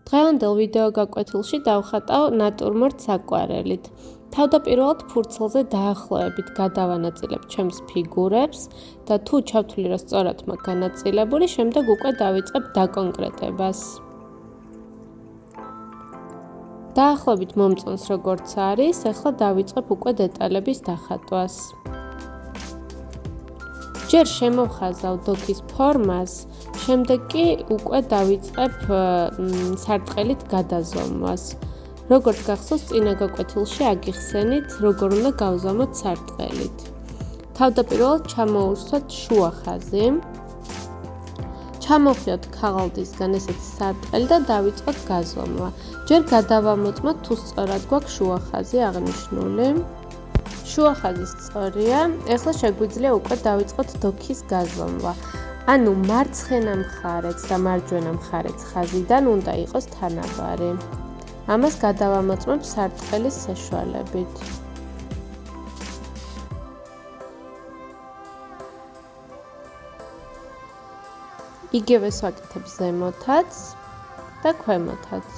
დღევანდელ ვიდეო გაკვეთილში დავხატავ ნატურმორტს აკვარელით. თავდაპირველად ფურცელზე დაახლოებით გადავანაწილებ ჩემს ფიგურებს და თუ ჩავთვლი რომ სწორად მაქვს განაწილებული, შემდეგ უკვე დავიწყებ დაკონკრეტებას. დაახლოებით მომწონს როგორც არის, ახლა დავიწყებ უკვე დეტალების დახატვას. ჯერ შემოვხაზავ დოქის ფორმას, შემდეგ კი უკვე დავიწყებ სარტყელით გადაზომვას. როგორც გახსოვს, წინა გაკვეთილში აგიხსენით, როგორ უნდა გავზომოთ სარტყელით. თავდაპირველად ჩამოვუსვათ შუა ხაზი. ჩამოვხიოთ ქაღალდისგან ესეთი სარტყელი და დავიწყოთ გაზომვა. ჯერ გადავამოწმოთ თუ სწორად გვაქვს შუა ხაზი აღნიშნული. შუა ხაზი სწორია, ახლა შეგვიძლია უკვე დავიწყოთ დოქის გაზომვა. ანუ მარცხენა მხარეც და მარჯვენა მხარეც ხაზიდან უნდა იყოს თანაბარი. ამას გადავამოწმებ სარტყელის საშუალებით. იგივე ვაკეთებ ზემოთაც და ქვემოთაც.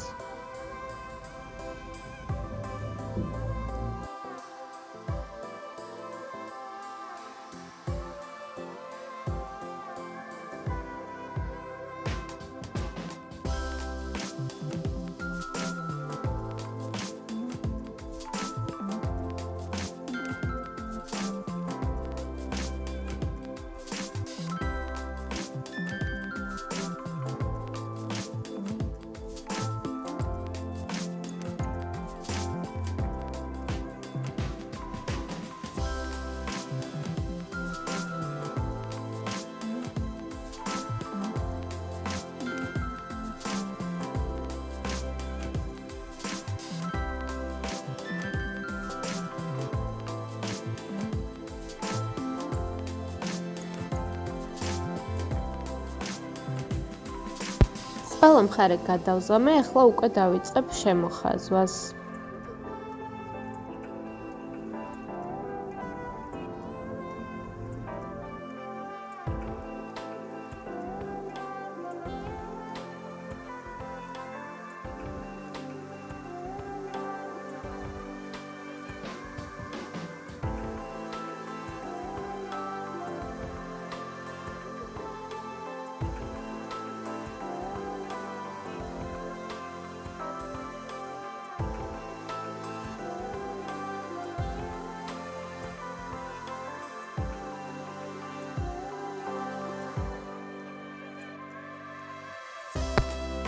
ყველა მხარე გადავზომე, ახლა უკვე დავიწყებ შემოხაზვას.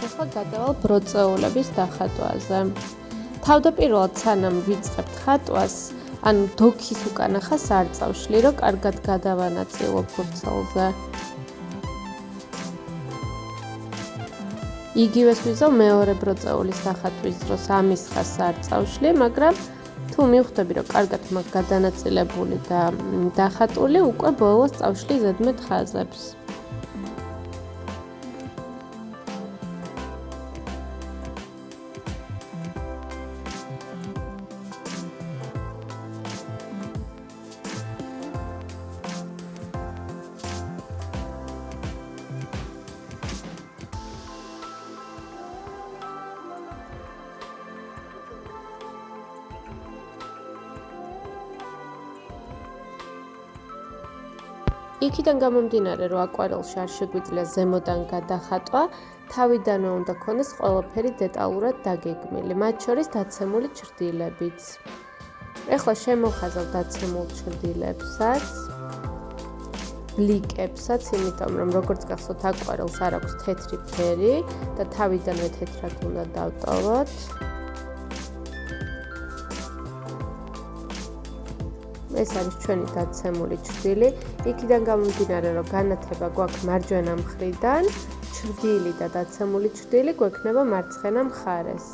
ახლა გადავალ ბროწეულების დახატვაზე. თავდაპირველად სანამ ვიწყებთ ხატვას, ანუ დოქის უკანა ხაზს არ წავშლი, რომ კარგად გადავანაწილო ფურცელზე. იგივეს ვიზავ მეორე ბროწეულის დახატვის დროს ამის ხაზს არ წავშლი, მაგრამ თუ მივხვდები, რომ კარგად მაქვს გადანაწილებული და დახატული, უკვე ბოლოს წავშლი ზედმეტ ხაზებს. იქიდან გამომდინარე, რომ აკვარელში არ შეგვიძლია ზემოდან გადახატვა, თავიდანვე უნდა ქონდეს ყველაფერი დეტალურად დაგეგმილი, მათ შორის დაცემული ჩრდილებიც. ახლა შემოვხაზავ დაცემულ ჩრდილებსაც, ბლიკებსაც, იმიტომ რომ როგორც გახსოვთ, აკვარელს არ აქვს თეთრი ფერი და თავიდანვე თეთრად უნდა დავტოვოთ. ეს არის ჩვენი დაცემული ჩრდილი. იქიდან გამომდინარე, რომ განათება გვაქვს მარჯვენა მხრიდან, ჩრდილი და დაცემული ჩრდილი გვექნება მარცხენა მხარეს.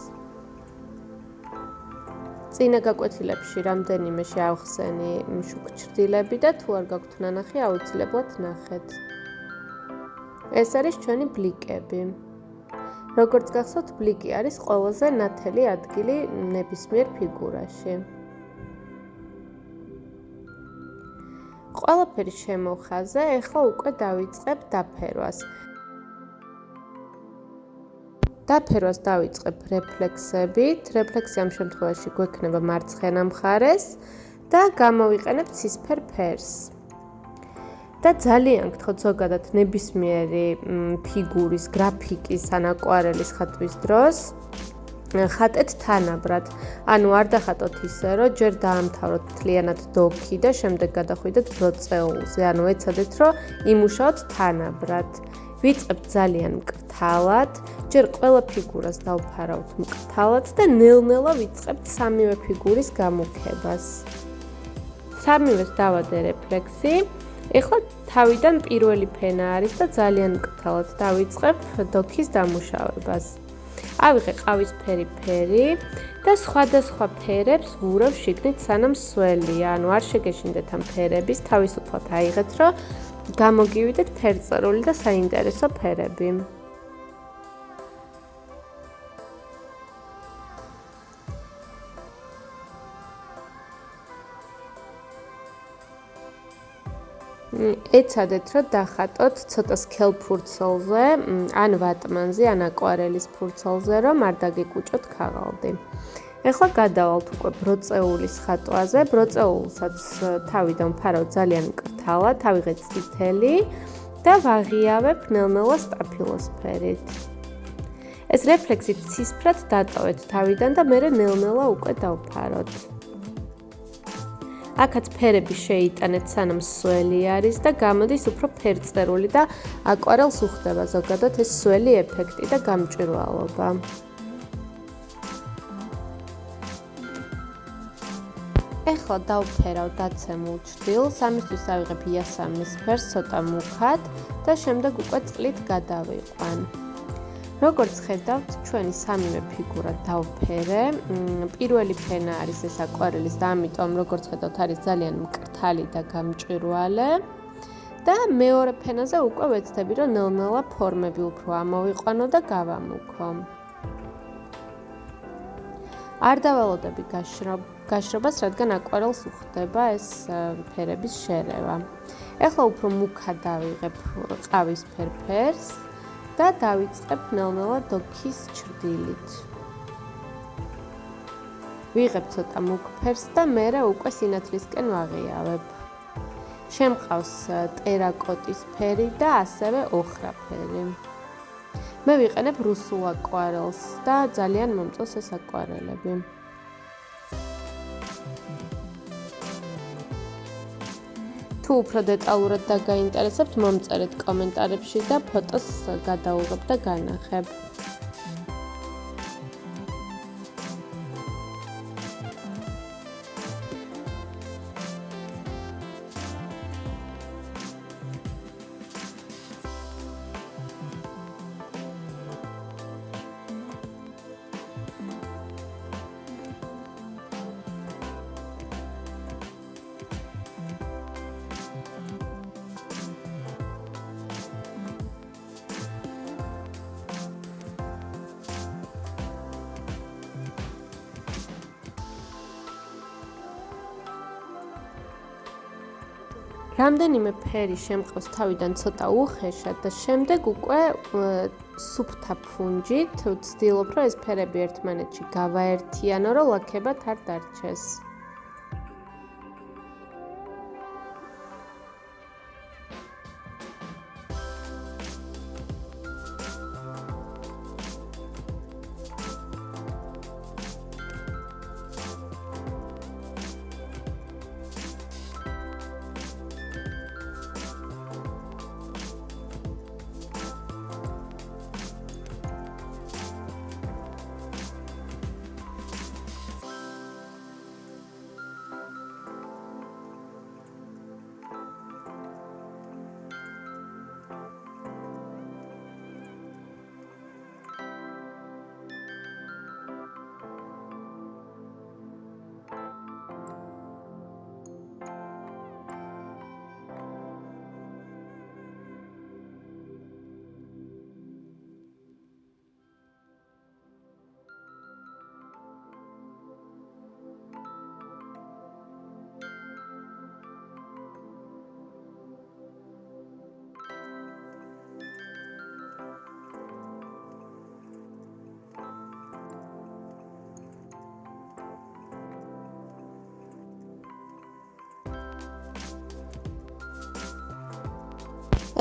წინა გაკვეთილებში რამდენიმე ავხსენი შუქ ჩრდილები და თუ არ გაქვთ ნანახი, აუცილებლად ნახეთ. ეს არის ჩვენი ბლიკები. როგორც გახსოვთ, ბლიკი არის ყველაზე ნათელი ადგილი ნებისმიერ ფიგურაში. ყველაფერი შემოვხაზე, ახლა უკვე დავიწყებ დაფერვას. დაფერვას დავიწყებ რეფლექსებით. რეფლექსი ამ შემთხვევაში გვექნება მარცხენა მხარეს და გამოვიყენებ ცისფერ ფერს. და ძალიან გთხოვთ ზოგადად ნებისმიერი ფიგურის, გრაფიკის ან აკვარელის ხატვის დროს ხატეთ თანაბრად. ანუ არ დახატოთ ისე, რომ ჯერ დაამთავროთ მთლიანად დოქი და შემდეგ გადახვიდეთ ბროწეულზე. ანუ ეცადეთ, რომ იმუშაოთ თანაბრად. ვიწყებთ ძალიან მკრთალად, ჯერ ყველა ფიგურას დავფარავთ მკრთალად და ნელ-ნელა ვიწყებთ სამივე ფიგურის გამუქებას. სამივეს დავადე რეფლექსი. ეხლა თავიდან პირველი ფენა არის და ძალიან მკრთალად დავიწყებ დოქის დამუშავებას. ავიღე ყავისფერი ფერი და სხვადასხვა ფერებს ვურავ შიგნით სანამ სველია. ანუ არ შეგეშინდეთ ამ ფერების, თავისუფლად აიღეთ, რომ გამოგივიდეთ ფერწერული და საინტერესო ფერები. ეცადეთ, რომ დახატოთ ცოტა სქელ ფურცელზე, ან ვატმანზე, ან აკვარელის ფურცელზე, რომ არ დაგეკუჭოთ ქაღალდი. ეხლა გადავალთ უკვე ბროწეულის ხატვაზე. ბროწეულსაც თავიდან ვფარავ ძალიან მკრთალად, ავიღე წითელი და ვაღიავებ ნელ-ნელა სტაფილოსფერით. ეს რეფლექსი ცისფრად დატოვეთ თავიდან და მერე ნელ-ნელა უკვე დავფაროთ. აქაც ფერები შეიტანეთ სანამ სველი არის და გამოდის უფრო ფერწერული და აკვარელს უხდება ზოგადად ეს სველი ეფექტი და გამჭვირვალობა. ეხლა დავფერავ დაცემულ ჩრდილს, ამისთვის ავიღებ იასამნის ფერს ცოტა მუქად და შემდეგ უკვე წყლით გადავიყვან. როგორც ხედავთ, ჩვენი სამივე ფიგურა დავფერე. პირველი ფენა არის ეს აკვარელის და ამიტომ როგორც ხედავთ არის ძალიან მკრთალი და გამჭვირვალე. და მეორე ფენაზე უკვე ვეცდები, რომ ნელ-ნელა ფორმები უფრო ამოვიყვანო და გავამუქო. არ დავალოდები გაშრობას, რადგან აკვარელს უხდება ეს ფერების შერევა. ეხლა უფრო მუქად დავიღებ ყავისფერ ფერს და დავიწყებ ნელ-ნელა დოქის ჩრდილით. ვიღებ ცოტა მუქ ფერს და მერე უკვე სინათლისკენ ვაღიავებ. შემყავს ტერაკოტის ფერი და ასევე ოხრა ფერი. მე ვიყენებ რუსულ აკვარელს და ძალიან მომწონს ეს აკვარელები. თუ უფრო დეტალურად დაგაინტერესებთ, მომწერეთ კომენტარებში და ფოტოს გადავიღებ და განახებ. რამდენიმე ფერი შემყავს თავიდან ცოტა უხეშად და შემდეგ უკვე სუფთა ფუნჯით ვცდილობ, რომ ეს ფერები ერთმანეთში გავაერთიანო, რომ ლაქებად არ დარჩეს.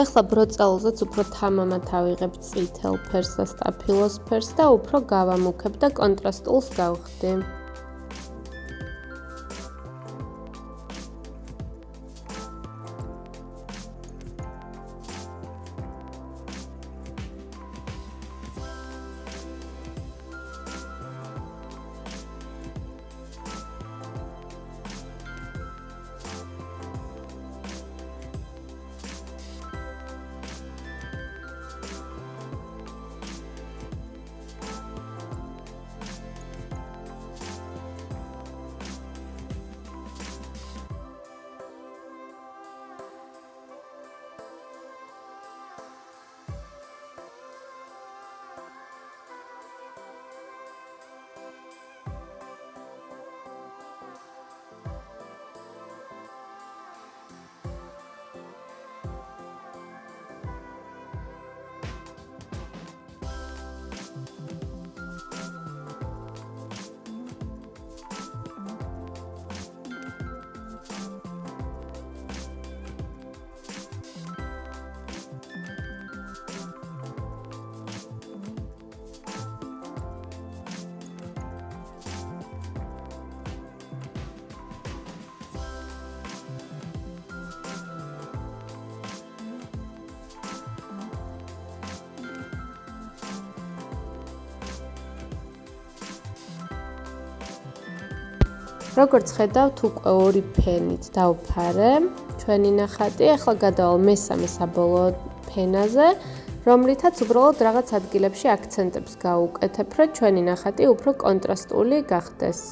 ეხლა ბროწეულზეც უფრო თამამად ავიღებ წითელ ფერს და სტაფილოს ფერს და უფრო გავამუქებ და კონტრასტულს გავხდი. როგორც ხედავთ, უკვე ორი ფენით დავფარე ჩვენი ნახატი. ახლა გადავალ მესამე საბოლოო ფენაზე, რომლითაც უბრალოდ რაღაც ადგილებში აქცენტებს გავუკეთებ, რომ ჩვენი ნახატი უფრო კონტრასტული გახდეს.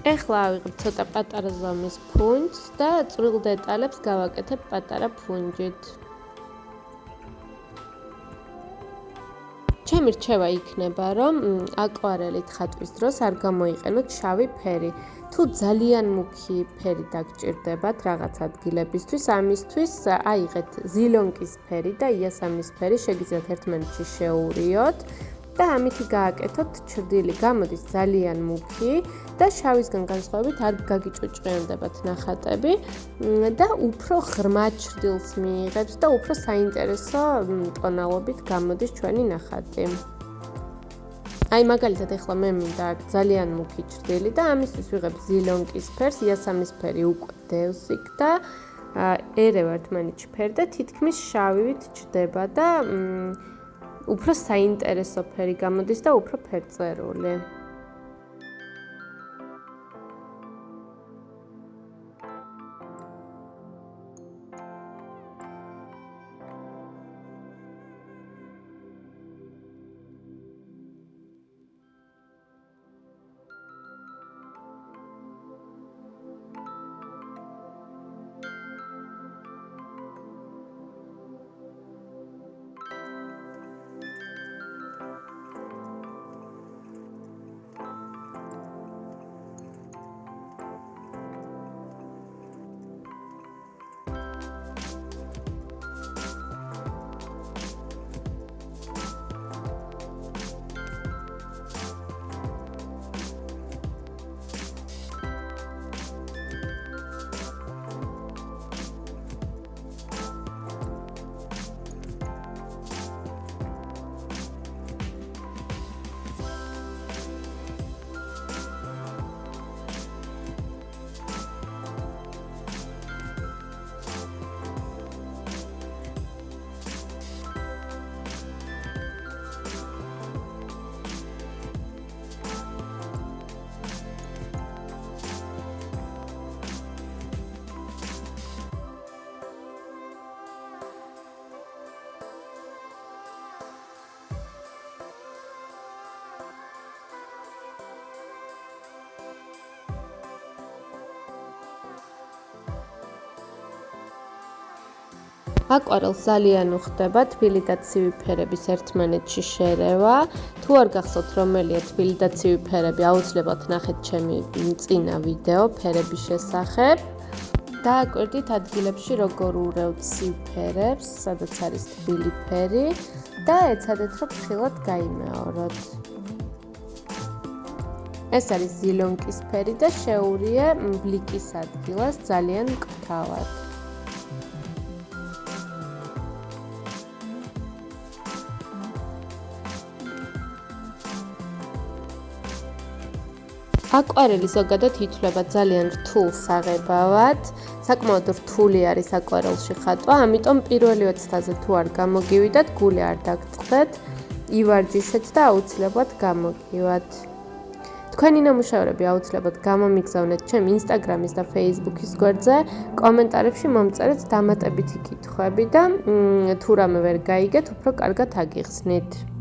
ეხლა ავიღებ ცოტა პატარა ზომის ფუნჯს და წვრილ დეტალებს გავაკეთებ პატარა ფუნჯით. ჩემი რჩევა იქნება, რომ აკვარელით ხატვის დროს არ გამოიყენოთ შავი ფერი. თუ ძალიან მუქი ფერი დაგჭირდებათ რაღაც ადგილებისთვის, ამისთვის აიღეთ ზილონკის ფერი და იასამნის ფერი, შეგიძლიათ ერთმანეთში შეურიოთ და ამითი გააკეთოთ ჩრდილი. გამოდის ძალიან მუქი და შავისგან განსხვავებით არ გაგიჭუჭყიანდებათ ნახატები და უფრო ღრმა ჩრდილს მიიღებს და უფრო საინტერესო ტონალობით გამოდის ჩვენი ნახატი. აი მაგალითად ეხლა მე მინდა აქ ძალიან მუქი ჩრდილი და ამისთვის ვიღებ ზილონკის ფერს, იასამნის ფერი უკვე დევს იქ და ერევ ერთმანეთში ფერი და თითქმის შავივით ჩრდება და უფრო საინტერესო ფერი გამოდის და უფრო ფერწერული. აკვარელს ძალიან უხდება თბილი და ცივი ფერების ერთმანეთში შერევა. თუ არ გახსოვთ რომელია თბილი და ცივი ფერები, აუცილებლად ნახეთ ჩემი წინა ვიდეო ფერების შესახებ. დააკვირდით ადგილებში როგორ ურევთ ცივ ფერებს, სადაც არის თბილი ფერი და ეცადეთ რომ ფრთხილად გაიმეოროთ. ეს არის ზილონკის ფერი და შეურიე ბლიკის ადგილას ძალიან მკთავად. აკვარელი ზოგადად ითვლება ძალიან რთულ საღებავად. საკმაოდ რთული არის აკვარელში ხატვა, ამიტომ პირველი ოცდაზე თუ არ გამოგივიდათ, გული არ დაგწყდეთ, ივარჯიშეთ და აუცილებლად გამოგივათ. თქვენი ნამუშევრები აუცილებლად გამომიგზავნეთ ჩემ ინსტაგრამის და ფეისბუქის გვერდზე, კომენტარებში მომწერეთ დამატებითი კითხვები და თუ რამე ვერ გაიგეთ, უფრო კარგად აგიხსნით.